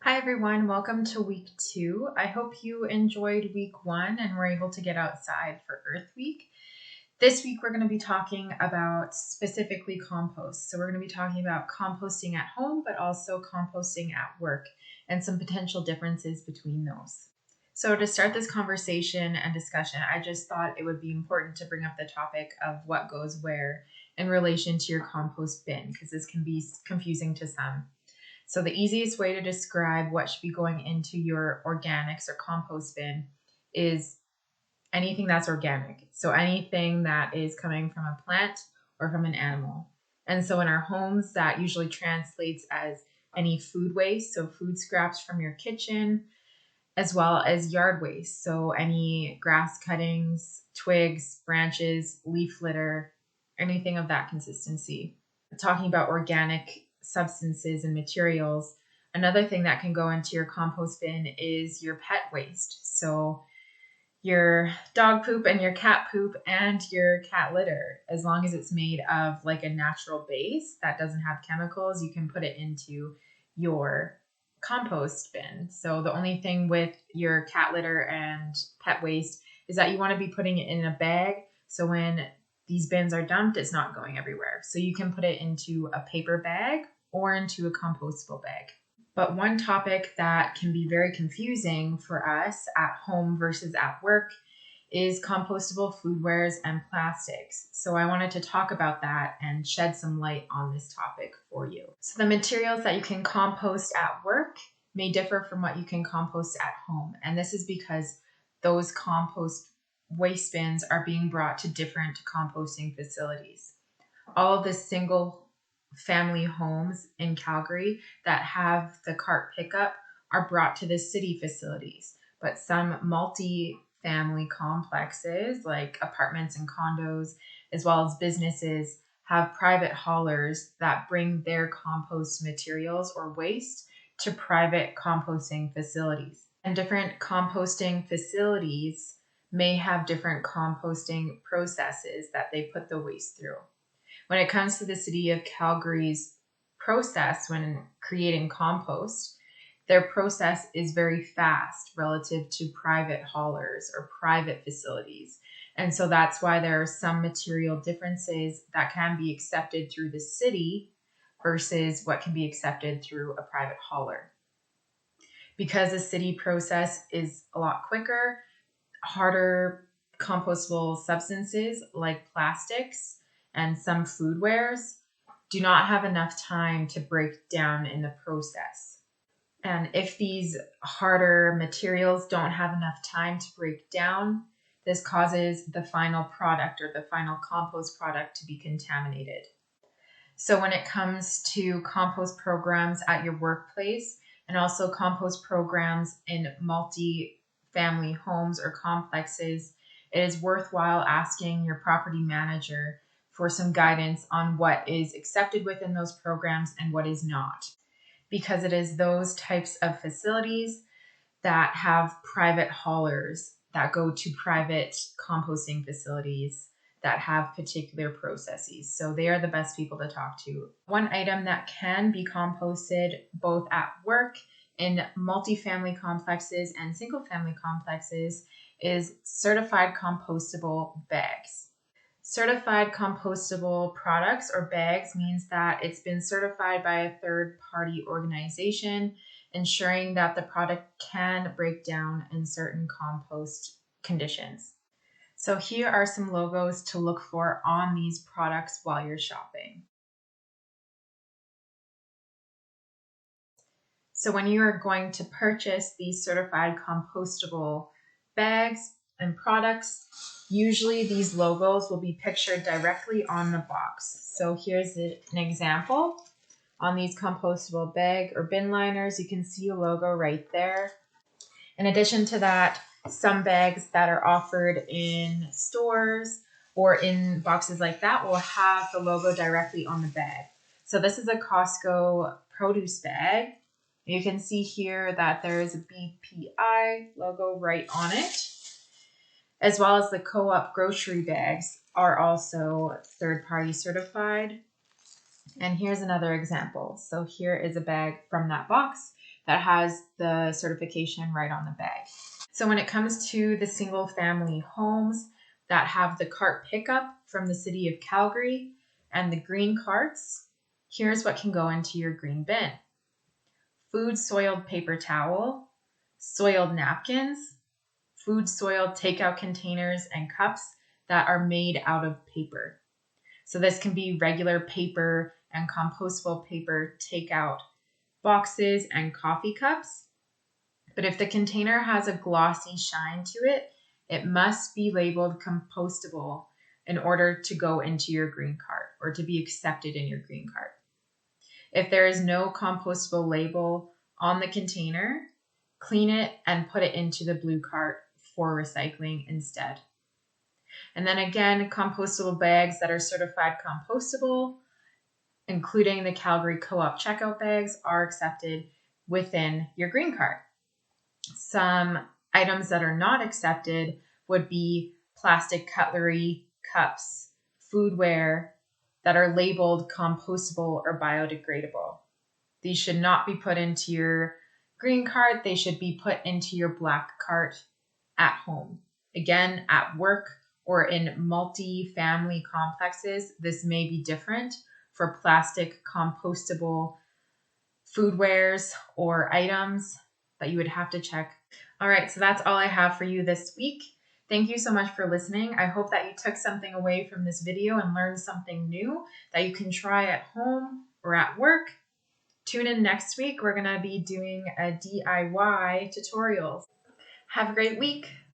Hi everyone, welcome to week 2. I hope you enjoyed week 1 and were able to get outside for Earth Week. This week we're going to be talking about specifically compost. So we're going to be talking about composting at home, but also composting at work and some potential differences between those. So to start this conversation and discussion, I just thought it would be important to bring up the topic of what goes where in relation to your compost bin, because this can be confusing to some. So the easiest way to describe what should be going into your organics or compost bin is anything that's organic. So anything that is coming from a plant or from an animal. And so in our homes, that usually translates as any food waste, so food scraps from your kitchen, as well as yard waste. So any grass cuttings, twigs, branches, leaf litter, anything of that consistency. Talking about organic substances and materials, another thing that can go into your compost bin is your pet waste. So your dog poop and your cat poop and your cat litter, as long as it's made of like a natural base that doesn't have chemicals, you can put it into your compost bin. So the only thing with your cat litter and pet waste is that you want to be putting it in a bag. So when these bins are dumped, it's not going everywhere. So you can put it into a paper bag or into a compostable bag. But one topic that can be very confusing for us at home versus at work is compostable foodwares and plastics. So I wanted to talk about that and shed some light on this topic for you. So the materials that you can compost at work may differ from what you can compost at home. And this is because those compost waste bins are being brought to different composting facilities. All of the single family homes in Calgary that have the cart pickup are brought to the city facilities, but some multi-family complexes like apartments and condos, as well as businesses, have private haulers that bring their compost materials or waste to private composting facilities. And different composting facilities may have different composting processes that they put the waste through. When it comes to the city of Calgary's process when creating compost, their process is very fast relative to private haulers or private facilities. And so that's why there are some material differences that can be accepted through the city versus what can be accepted through a private hauler. Because the city process is a lot quicker, harder compostable substances like plastics and some foodwares do not have enough time to break down in the process. And if these harder materials don't have enough time to break down, this causes the final product or the final compost product to be contaminated. So when it comes to compost programs at your workplace and also compost programs in multi-family homes or complexes, it is worthwhile asking your property manager for some guidance on what is accepted within those programs and what is not, because it is those types of facilities that have private haulers that go to private composting facilities that have particular processes. So they are the best people to talk to. One item that can be composted both at work in multifamily complexes and single family complexes is certified compostable bags. Certified compostable products or bags means that it's been certified by a third-party organization, ensuring that the product can break down in certain compost conditions. So here are some logos to look for on these products while you're shopping. So when you are going to purchase these certified compostable bags and products, usually these logos will be pictured directly on the box. So here's an example. On these compostable bag or bin liners, you can see a logo right there. In addition to that, some bags that are offered in stores or in boxes like that will have the logo directly on the bag. So this is a Costco produce bag. You can see here that there is a BPI logo right on it, as well as the Co-op grocery bags are also third-party certified. And here's another example. So here is a bag from that box that has the certification right on the bag. So when it comes to the single family homes that have the cart pickup from the city of Calgary and the green carts, here's what can go into your green bin: food soiled paper towel, soiled napkins, food soiled takeout containers and cups that are made out of paper. So this can be regular paper and compostable paper takeout boxes and coffee cups. But if the container has a glossy shine to it, it must be labeled compostable in order to go into your green cart or to be accepted in your green cart. If there is no compostable label on the container, clean it and put it into the blue cart for recycling instead. And then again, compostable bags that are certified compostable, including the Calgary Co-op checkout bags, are accepted within your green cart. Some items that are not accepted would be plastic cutlery, cups, foodware that are labeled compostable or biodegradable. These should not be put into your green cart. They should be put into your black cart at home. Again, at work or in multi-family complexes, this may be different for plastic compostable foodwares or items that you would have to check. All right, so that's all I have for you this week. Thank you so much for listening. I hope that you took something away from this video and learned something new that you can try at home or at work. Tune in next week. We're going to be doing a DIY tutorial. Have a great week.